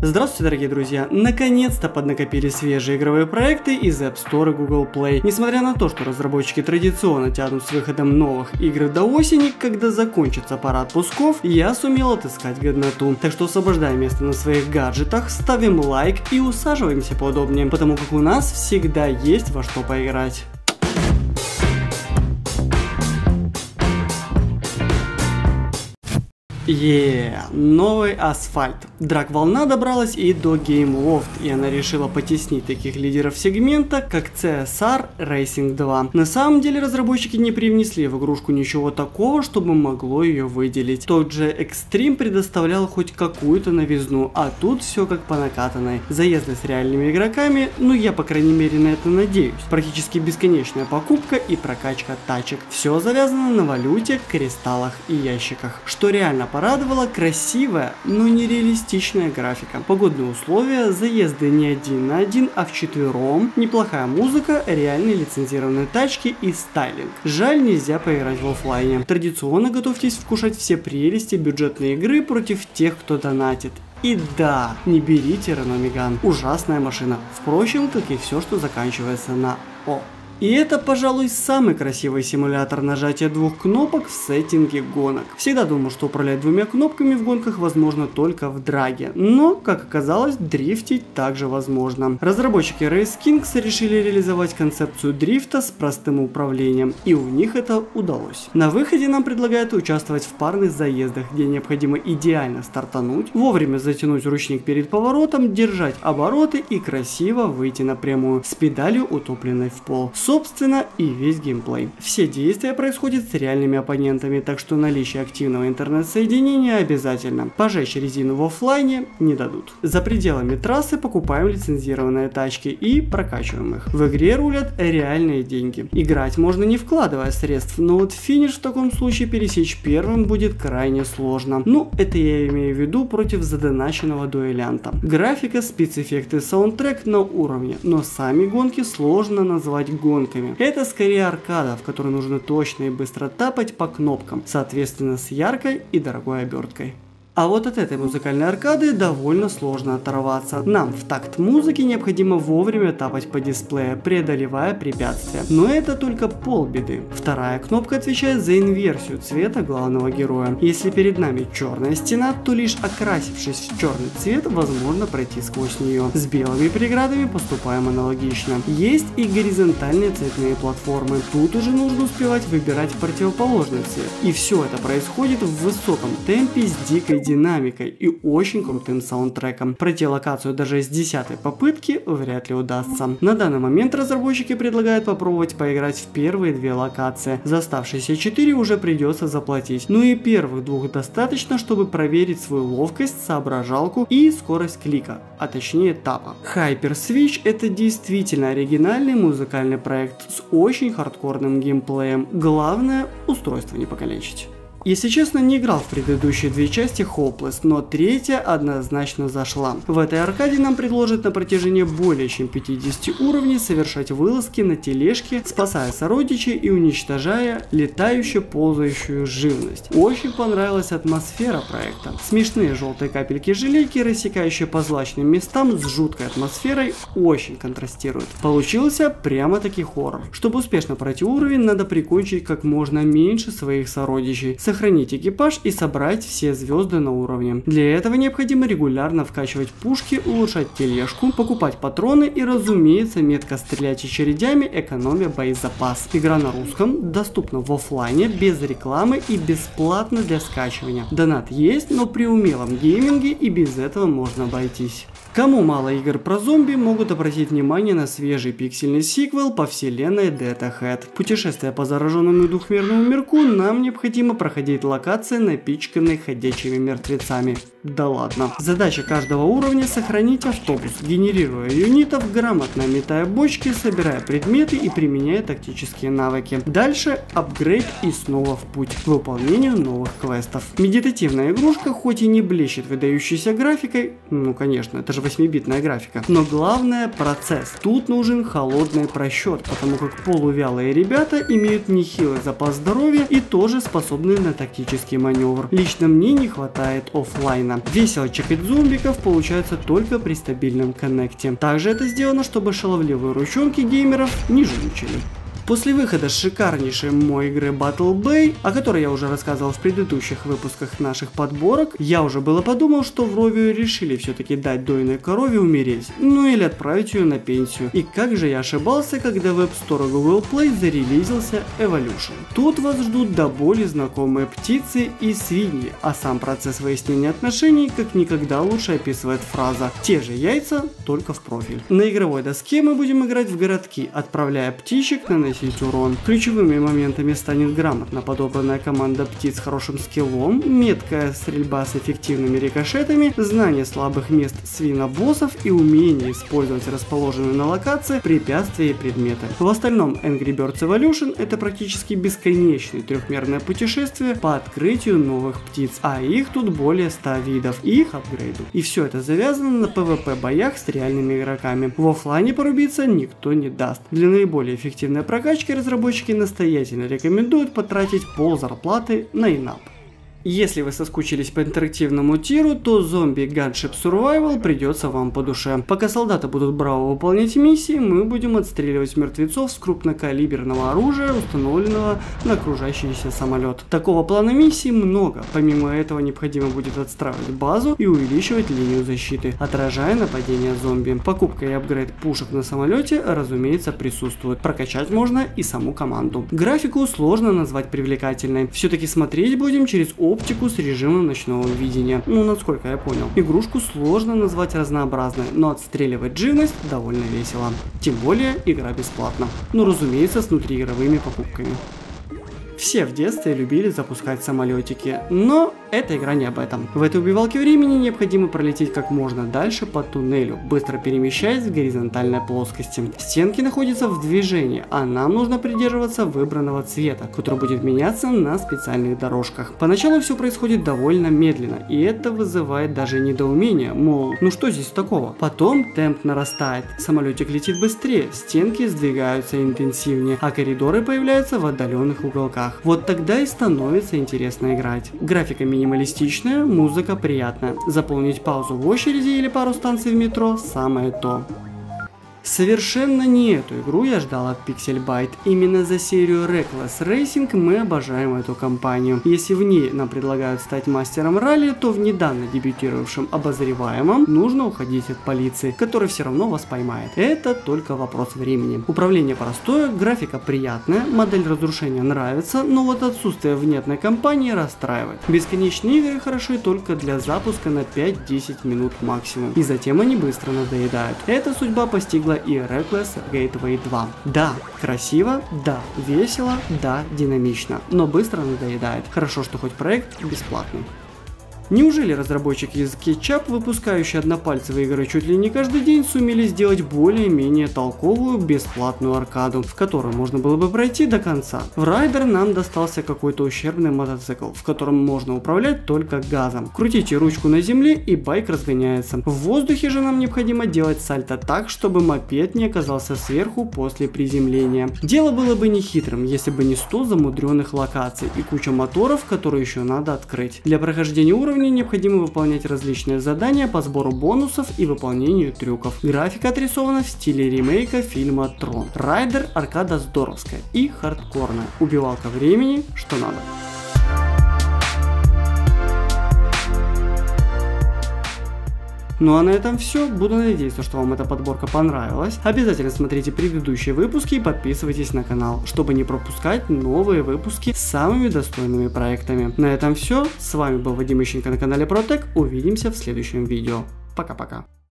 Здравствуйте, дорогие друзья! Наконец-то поднакопили свежие игровые проекты из App Store и Google Play. Несмотря на то, что разработчики традиционно тянут с выходом новых игр до осени, когда закончится пора отпусков, я сумел отыскать годноту. Так что освобождаем место на своих гаджетах, ставим лайк и усаживаемся поудобнее, потому как у нас всегда есть во что поиграть. Новый асфальт. Драг-волна добралась и до Game Loft, и она решила потеснить таких лидеров сегмента, как CSR Racing 2. На самом деле разработчики не привнесли в игрушку ничего такого, чтобы могло ее выделить. Тот же Extreme предоставлял хоть какую-то новизну, а тут все как по накатанной. Заезды с реальными игроками, ну я по крайней мере на это надеюсь. Практически бесконечная покупка и прокачка тачек. Все завязано на валюте, кристаллах и ящиках. Что реально порадовала красивая, но нереалистичная графика. Погодные условия, заезды не один на один, а вчетвером, неплохая музыка, реальные лицензированные тачки и стайлинг. Жаль, нельзя поиграть в офлайне. Традиционно готовьтесь вкушать все прелести бюджетной игры против тех, кто донатит. И да, не берите Renault Megane, ужасная машина. Впрочем, как и все, что заканчивается на О. И это, пожалуй, самый красивый симулятор нажатия двух кнопок в сеттинге гонок. Всегда думал, что управлять двумя кнопками в гонках возможно только в драге, но, как оказалось, дрифтить также возможно. Разработчики Race Kings решили реализовать концепцию дрифта с простым управлением, и у них это удалось. На выходе нам предлагают участвовать в парных заездах, где необходимо идеально стартануть, вовремя затянуть ручник перед поворотом, держать обороты и красиво выйти на прямую с педалью, утопленной в пол. Собственно, и весь геймплей. Все действия происходят с реальными оппонентами, так что наличие активного интернет-соединения обязательно. Пожечь резину в офлайне не дадут. За пределами трассы покупаем лицензированные тачки и прокачиваем их. В игре рулят реальные деньги. Играть можно не вкладывая средств, но вот финиш в таком случае пересечь первым будет крайне сложно. Ну, это я имею в виду против задоначенного дуэлянта. Графика, спецэффекты, саундтрек на уровне, но сами гонки сложно назвать гонками. Это скорее аркада, в которой нужно точно и быстро тапать по кнопкам, соответственно с яркой и дорогой оберткой. А вот от этой музыкальной аркады довольно сложно оторваться. Нам в такт музыки необходимо вовремя тапать по дисплею, преодолевая препятствия. Но это только полбеды. Вторая кнопка отвечает за инверсию цвета главного героя. Если перед нами черная стена, то лишь окрасившись в черный цвет, возможно пройти сквозь нее. С белыми преградами поступаем аналогично. Есть и горизонтальные цветные платформы. Тут уже нужно успевать выбирать противоположный цвет. И все это происходит в высоком темпе с дикой динамикой и очень крутым саундтреком. Пройти локацию даже с 10-й попытки вряд ли удастся. На данный момент разработчики предлагают попробовать поиграть в первые две локации. За оставшиеся 4 уже придется заплатить. Ну и первых двух достаточно, чтобы проверить свою ловкость, соображалку и скорость клика, а точнее тапа. Hyper Switch — это действительно оригинальный музыкальный проект с очень хардкорным геймплеем. Главное — устройство не покалечить. Если честно, не играл в предыдущие две части Hopeless, но третья однозначно зашла. В этой аркаде нам предложат на протяжении более чем 50 уровней совершать вылазки на тележке, спасая сородичей и уничтожая летающую ползающую живность. Очень понравилась атмосфера проекта. Смешные желтые капельки желейки, рассекающие по злачным местам с жуткой атмосферой, очень контрастируют. Получился прямо-таки хоррор. Чтобы успешно пройти уровень, надо прикончить как можно меньше своих сородичей, сохранить экипаж и собрать все звезды на уровне. Для этого необходимо регулярно вкачивать пушки, улучшать тележку, покупать патроны и, разумеется, метко стрелять очередями, экономя боезапас. Игра на русском, доступна в офлайне, без рекламы и бесплатно для скачивания. Донат есть, но при умелом гейминге и без этого можно обойтись. Кому мало игр про зомби, могут обратить внимание на свежий пиксельный сиквел по вселенной Dead Ahead. Путешествуя по зараженному двухмерному мирку, нам необходимо проходить локации, напичканные ходячими мертвецами. Да ладно. Задача каждого уровня — сохранить автобус, генерируя юнитов, грамотно метая бочки, собирая предметы и применяя тактические навыки. Дальше апгрейд и снова в путь к выполнению новых квестов. Медитативная игрушка хоть и не блещет выдающейся графикой, ну конечно, это же 8-битная графика. Но главное — процесс. Тут нужен холодный просчет, потому как полувялые ребята имеют нехилый запас здоровья и тоже способны на тактический маневр. Лично мне не хватает оффлайна. Весело чекать зомбиков получается только при стабильном коннекте. Также это сделано, чтобы шаловливые ручонки геймеров не жульничали. После выхода шикарнейшей мой игры Battle Bay, о которой я уже рассказывал в предыдущих выпусках наших подборок, я уже было подумал, что в Rovio решили все-таки дать дойной корове умереть, ну или отправить ее на пенсию. И как же я ошибался, когда в App Store Google Play зарелизился Evolution. Тут вас ждут до боли знакомые птицы и свиньи, а сам процесс выяснения отношений как никогда лучше описывает фраза «те же яйца, только в профиль». На игровой доске мы будем играть в городки, отправляя птичек на урон. Ключевыми моментами станет грамотно подобранная команда птиц с хорошим скиллом, меткая стрельба с эффективными рикошетами, знание слабых мест свинобоссов и умение использовать расположенные на локации препятствия и предметы. В остальном Angry Birds Evolution это практически бесконечное трехмерное путешествие по открытию новых птиц, а их тут более 100 видов и их апгрейду. И все это завязано на PvP боях с реальными игроками. В оффлайне порубиться никто не даст. Для наиболее эффективной прокачки разработчики настоятельно рекомендуют потратить пол зарплаты на инап. Если вы соскучились по интерактивному тиру, то Zombie Gunship Survival придется вам по душе. Пока солдаты будут браво выполнять миссии, мы будем отстреливать мертвецов с крупнокалиберного оружия, установленного на окружающийся самолет. Такого плана миссий много. Помимо этого необходимо будет отстраивать базу и увеличивать линию защиты, отражая нападение зомби. Покупка и апгрейд пушек на самолете, разумеется, присутствует. Прокачать можно и саму команду. Графику сложно назвать привлекательной. Все-таки смотреть будем через оптику с режимом ночного видения. Ну, насколько я понял. Игрушку сложно назвать разнообразной, но отстреливать живность довольно весело. Тем более, игра бесплатна. Ну, разумеется, с внутриигровыми покупками. Все в детстве любили запускать самолетики, но эта игра не об этом. В этой убивалке времени необходимо пролететь как можно дальше по туннелю, быстро перемещаясь в горизонтальной плоскости. Стенки находятся в движении, а нам нужно придерживаться выбранного цвета, который будет меняться на специальных дорожках. Поначалу все происходит довольно медленно, и это вызывает даже недоумение, мол, ну что здесь такого? Потом темп нарастает, самолетик летит быстрее, стенки сдвигаются интенсивнее, а коридоры появляются в отдаленных уголках. Вот тогда и становится интересно играть. Графика минималистичная, музыка приятная. Заполнить паузу в очереди или пару станций в метро самое то. Совершенно не эту игру я ждал от Pixelbyte. Именно за серию Reckless Racing мы обожаем эту компанию. Если в ней нам предлагают стать мастером ралли, то в недавно дебютировавшем обозреваемом нужно уходить от полиции, которая все равно вас поймает. Это только вопрос времени. Управление простое, графика приятная, модель разрушения нравится, но вот отсутствие внятной кампании расстраивает. Бесконечные игры хороши только для запуска на 5-10 минут максимум. И затем они быстро надоедают. Эта судьба постигла и Reckless Gateway 2. Да, красиво, да, весело, да, динамично, но быстро надоедает. Хорошо, что хоть проект бесплатный. Неужели разработчики из Ketchup, выпускающие однопальцевые игры чуть ли не каждый день, сумели сделать более-менее толковую бесплатную аркаду, в которой можно было бы пройти до конца? В Райдер нам достался какой-то ущербный мотоцикл, в котором можно управлять только газом. Крутите ручку на земле и байк разгоняется. В воздухе же нам необходимо делать сальто так, чтобы мопед не оказался сверху после приземления. Дело было бы не хитрым, если бы не 100 замудренных локаций и куча моторов, которые еще надо открыть. Для прохождения уровня необходимо выполнять различные задания по сбору бонусов и выполнению трюков. Графика отрисована в стиле ремейка фильма Трон. Райдер аркада здоровская и хардкорная. Убивалка времени, что надо. Ну а на этом все. Буду надеяться, что вам эта подборка понравилась. Обязательно смотрите предыдущие выпуски и подписывайтесь на канал, чтобы не пропускать новые выпуски с самыми достойными проектами. На этом все. С вами был Вадим Ищенко на канале Протек. Увидимся в следующем видео. Пока-пока.